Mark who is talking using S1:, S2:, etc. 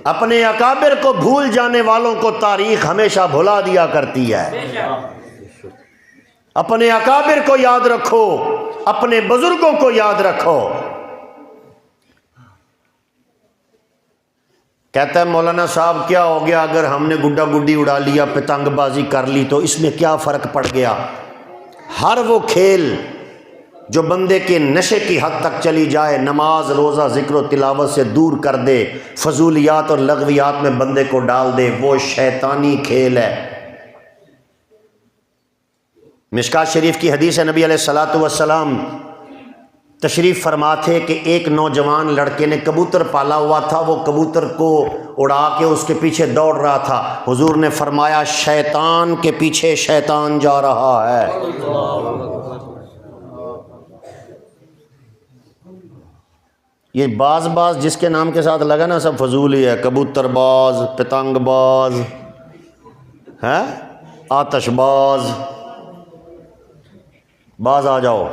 S1: اپنے اکابر کو بھول جانے والوں کو تاریخ ہمیشہ بھلا دیا کرتی ہے۔ اپنے اکابر کو یاد رکھو، اپنے بزرگوں کو یاد رکھو۔ کہتا ہے مولانا صاحب کیا ہو گیا اگر ہم نے گڈا گڈی اڑا لیا، پتنگ بازی کر لی تو اس میں کیا فرق پڑ گیا؟ ہر وہ کھیل جو بندے کے نشے کی حد تک چلی جائے، نماز روزہ ذکر و تلاوت سے دور کر دے، فضولیات اور لغویات میں بندے کو ڈال دے، وہ شیطانی کھیل ہے۔ مشکات شریف کی حدیث ہے، نبی علیہ الصلوۃ والسلام تشریف فرما تھے کہ ایک نوجوان لڑکے نے کبوتر پالا ہوا تھا، وہ کبوتر کو اڑا کے اس کے پیچھے دوڑ رہا تھا۔ حضور نے فرمایا شیطان کے پیچھے شیطان جا رہا ہے۔ یہ باز جس کے نام کے ساتھ لگا نا سب فضول ہی ہے، کبوتر باز، پتنگ باز ہے، آتش باز، باز آ جاؤ۔